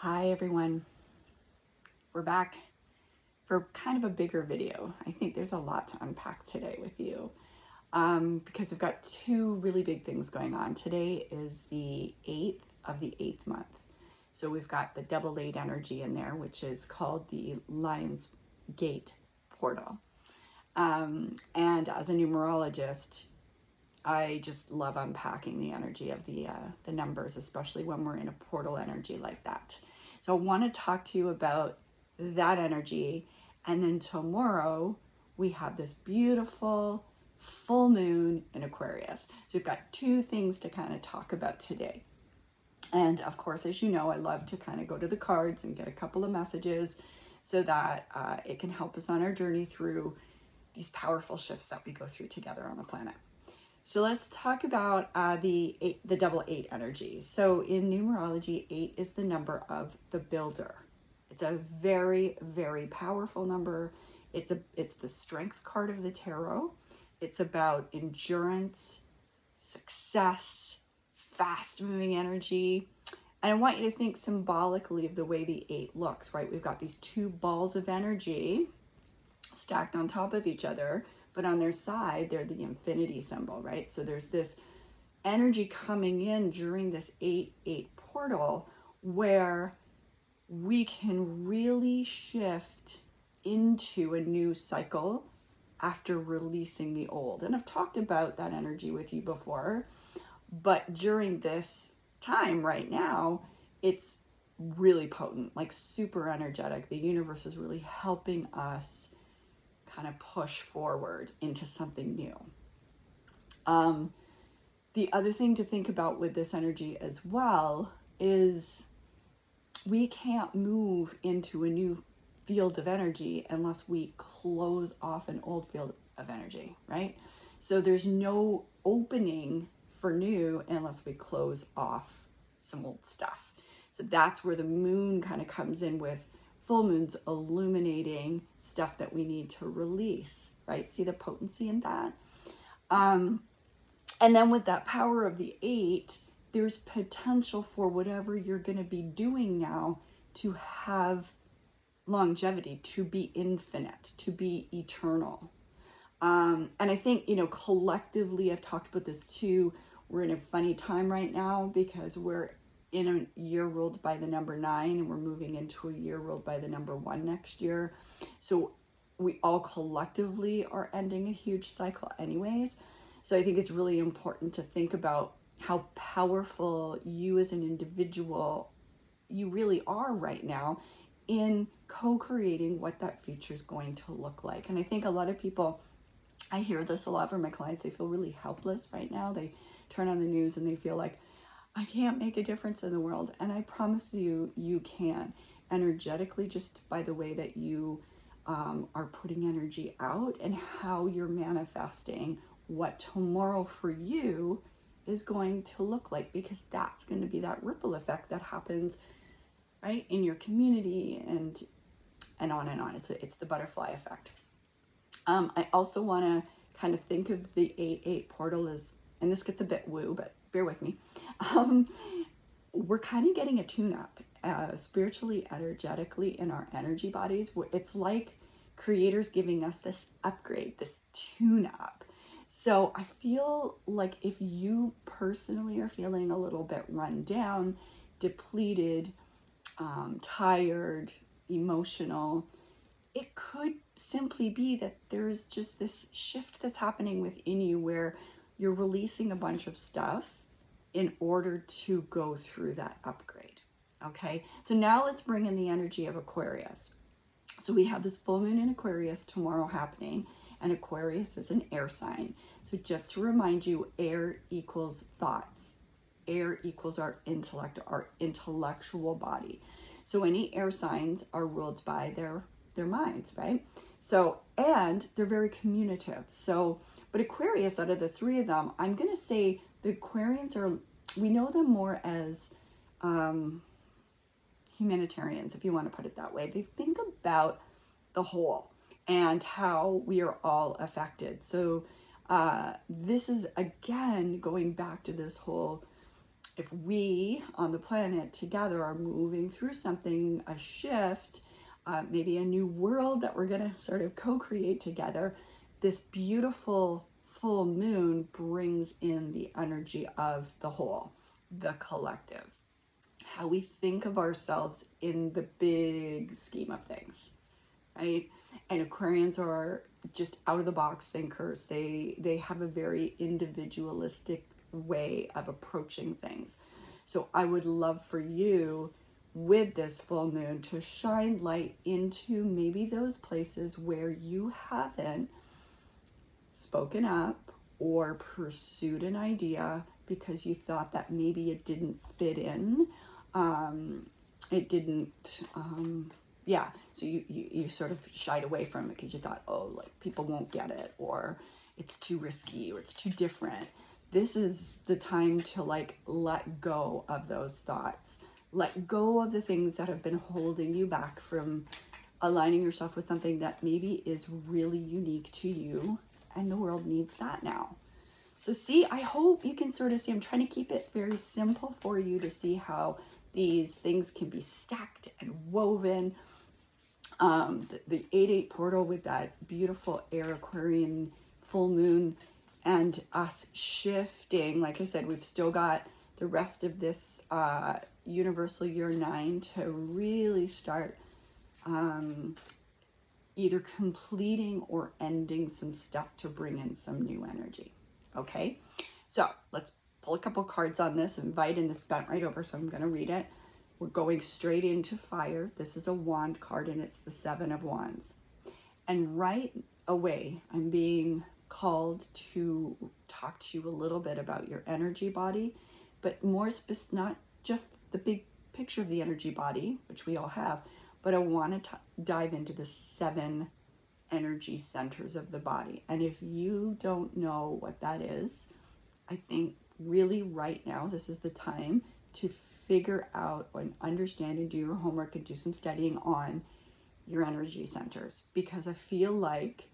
Hi everyone, we're back for kind of a bigger video. I think there's a lot to unpack today with you because we've got two really big things going on. Today is the 8th of the 8th month. So we've got the double 8 energy in there, which is called the Lion's Gate portal. And as a numerologist, I just love unpacking the energy of the numbers, especially when we're in a portal energy like that. So I want to talk to you about that energy. And then tomorrow we have this beautiful full moon in Aquarius. So we've got two things to kind of talk about today. And of course, as you know, I love to kind of go to the cards and get a couple of messages so that it can help us on our journey through these powerful shifts that we go through together on the planet. So let's talk about the double 8 energy. So in numerology, 8 is the number of the builder. It's a very, very powerful number. It's the strength card of the tarot. It's about endurance, success, fast moving energy. And I want you to think symbolically of the way the 8 looks, right? We've got these two balls of energy stacked on top of each other, but on their side, they're the infinity symbol, right? So there's this energy coming in during this 8-8 portal where we can really shift into a new cycle after releasing the old. And I've talked about that energy with you before, but during this time right now, it's really potent, like super energetic. The universe is really helping us kind of push forward into something new. The other thing to think about with this energy as well is we can't move into a new field of energy unless we close off an old field of energy, right? So there's no opening for new unless we close off some old stuff. So that's where the moon kind of comes in with full moons illuminating stuff that we need to release, right? See the potency in that? And then with that power of the 8, there's potential for whatever you're going to be doing now to have longevity, to be infinite, to be eternal. And I think, collectively, I've talked about this too. We're in a funny time right now because we're in a year ruled by the number 9, and we're moving into a year ruled by the number 1 next year. So we all collectively are ending a huge cycle anyways. So I think it's really important to think about how powerful you as an individual, you really are right now in co-creating what that future is going to look like. And I think a lot of people, I hear this a lot from my clients, they feel really helpless right now. They turn on the news and they feel like, I can't make a difference in the world. And I promise you, you can. Energetically, just by the way that you are putting energy out and how you're manifesting what tomorrow for you is going to look like, because that's going to be that ripple effect that happens, right, in your community and on and on. It's the butterfly effect. I also want to kind of think of the 8-8 portal as, and this gets a bit woo, but bear with me. We're kind of getting a tune-up spiritually, energetically in our energy bodies. It's like creators giving us this upgrade, this tune-up. So I feel like if you personally are feeling a little bit run down, depleted, tired, emotional, it could simply be that there's just this shift that's happening within you where you're releasing a bunch of stuff in order to go through that upgrade. Okay, so now let's bring in the energy of Aquarius. So we have this full moon in Aquarius tomorrow happening, and Aquarius is an air sign. So just to remind you, air equals thoughts. Air equals our intellect, our intellectual body. So any air signs are ruled by their minds, right? So, and they're very communicative. So, but Aquarius, out of the 3 of them, I'm going to say the Aquarians are, we know them more as humanitarians, if you want to put it that way. They think about the whole and how we are all affected. So this is, again, going back to this whole if we on the planet together are moving through something, a shift, maybe a new world that we're going to sort of co-create together, this beautiful full moon brings in the energy of the whole, the collective, how we think of ourselves in the big scheme of things, right? And Aquarians are just out of the box thinkers. They have a very individualistic way of approaching things. So I would love for you with this full moon to shine light into maybe those places where you haven't spoken up or pursued an idea because you thought that maybe it didn't fit in. It didn't, so you sort of shied away from it because you thought, oh, like people won't get it, or it's too risky, or it's too different. This is the time to like let go of those thoughts, let go of the things that have been holding you back from aligning yourself with something that maybe is really unique to you, and the world needs that now. So see, I hope you can sort of see, I'm trying to keep it very simple for you to see how these things can be stacked and woven. The 8-8 portal with that beautiful air Aquarian full moon and us shifting. Like I said, we've still got the rest of this universal year 9 to really start either completing or ending some stuff to bring in some new energy. Okay, so let's pull a couple cards on this. Invite, and this bent right over, so I'm going to read it. We're going straight into fire. This is a wand card, and it's the 7 of Wands. And right away, I'm being called to talk to you a little bit about your energy body, but more specific, not just the big picture of the energy body, which we all have, but I want to dive into the 7 energy centers of the body. And if you don't know what that is, I think really right now, this is the time to figure out and understand and do your homework and do some studying on your energy centers, because I feel like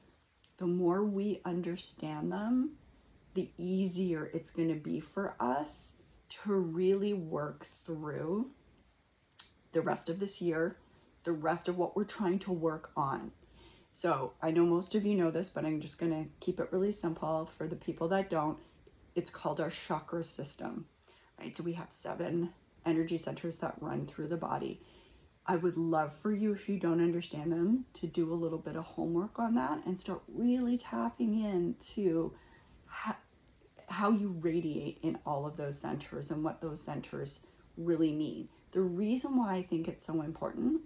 the more we understand them, the easier it's going to be for us to really work through the rest of this year, the rest of what we're trying to work on. So I know most of you know this, but I'm just going to keep it really simple for the people that don't. It's called our chakra system, right? So we have 7 energy centers that run through the body. I would love for you, if you don't understand them, to do a little bit of homework on that and start really tapping into how you radiate in all of those centers and what those centers really mean. The reason why I think it's so important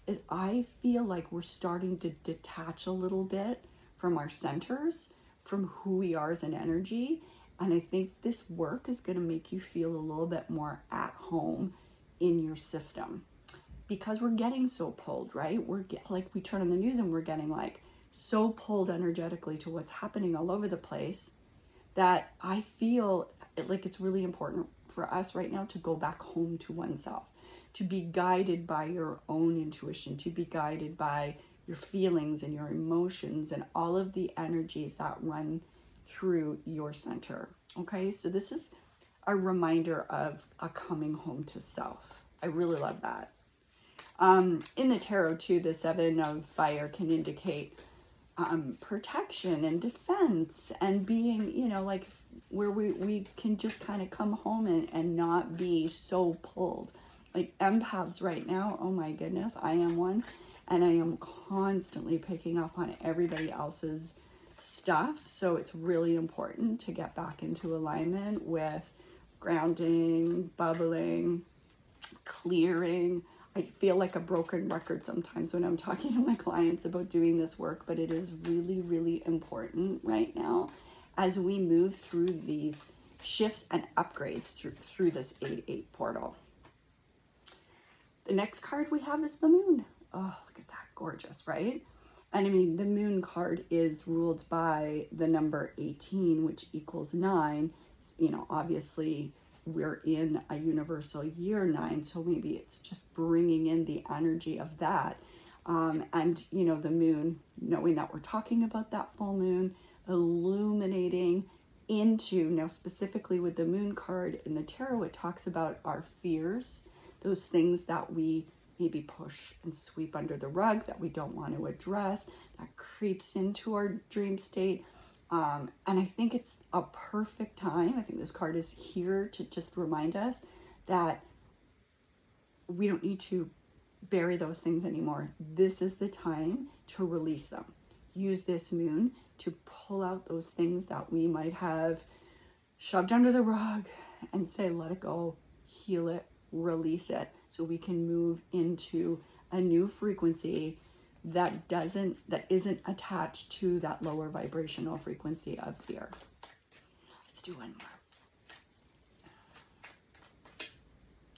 is I feel like we're starting to detach a little bit from our centers, from who we are as an energy. And I think this work is going to make you feel a little bit more at home in your system, because we're getting so pulled, right? We turn on the news and we're getting like so pulled energetically to what's happening all over the place, that I feel like it's really important for us right now to go back home to oneself, to be guided by your own intuition, to be guided by your feelings and your emotions and all of the energies that run through your center. Okay, so this is a reminder of a coming home to self. I really love that. In the tarot too, the 7 of fire can indicate protection and defense and being, like where we can just kind of come home and not be so pulled. Like empaths right now, oh my goodness, I am one, and I am constantly picking up on everybody else's stuff. So it's really important to get back into alignment with grounding, bubbling, clearing. I feel like a broken record sometimes when I'm talking to my clients about doing this work, but it is really, really important right now as we move through these shifts and upgrades through this 8-8 portal. The next card we have is the moon. Oh, look at that, gorgeous, right? And I mean, the moon card is ruled by the number 18, which equals 9. Obviously we're in a universal year 9, so maybe it's just bringing in the energy of that. And the moon, knowing that we're talking about that full moon, illuminating into, now specifically with the moon card in the tarot, it talks about our fears, those things that we maybe push and sweep under the rug that we don't want to address, that creeps into our dream state. And I think it's a perfect time. I think this card is here to just remind us that we don't need to bury those things anymore. This is the time to release them. Use this moon to pull out those things that we might have shoved under the rug and say, let it go, heal it, release it, so we can move into a new frequency that isn't attached to that lower vibrational frequency of fear. Let's do one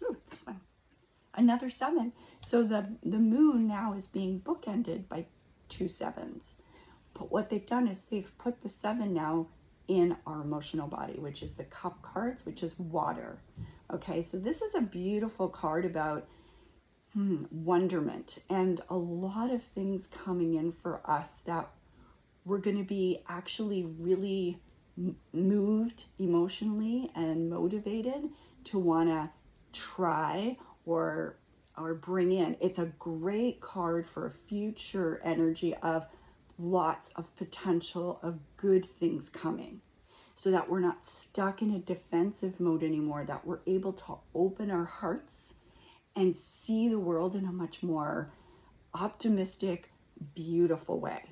more. Ooh, this one. Another 7. So the moon now is being bookended by 2 sevens. But what they've done is they've put the 7 now in our emotional body, which is the cup cards, which is water. Okay, so this is a beautiful card about wonderment and a lot of things coming in for us that we're going to be actually really moved emotionally and motivated to want to try or bring in. It's a great card for a future energy of lots of potential of good things coming, so that we're not stuck in a defensive mode anymore, that we're able to open our hearts and see the world in a much more optimistic, beautiful way.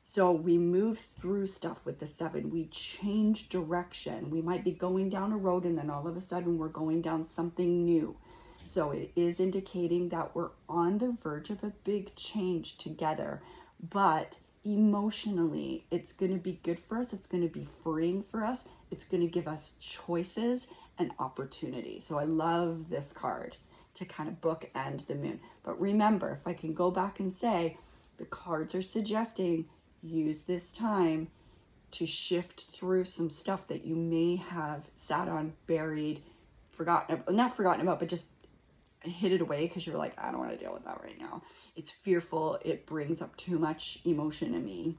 So we move through stuff with the 7. We change direction. We might be going down a road and then all of a sudden we're going down something new. So it is indicating that we're on the verge of a big change together, but emotionally, it's going to be good for us. It's going to be freeing for us. It's going to give us choices and opportunity. So I love this card to kind of bookend the moon. But remember, if I can go back and say, the cards are suggesting use this time to shift through some stuff that you may have sat on, buried, not forgotten about, but just hid it away because you're like, I don't want to deal with that right now. It's fearful. It brings up too much emotion in me.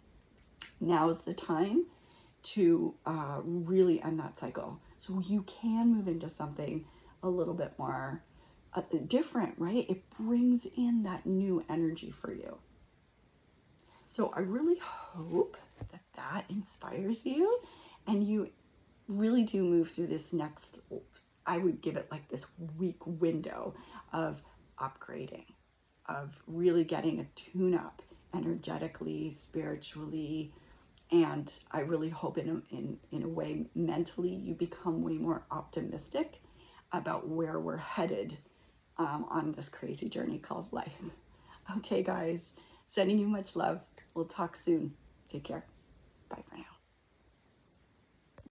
Now's the time to really end that cycle. So you can move into something a little bit more different, right? It brings in that new energy for you. So I really hope that inspires you and you really do move through this next, I would give it like this week window of upgrading, of really getting a tune-up energetically, spiritually, and I really hope in a way mentally you become way more optimistic about where we're headed on this crazy journey called life. Okay, guys, sending you much love. We'll talk soon. Take care. Bye for now.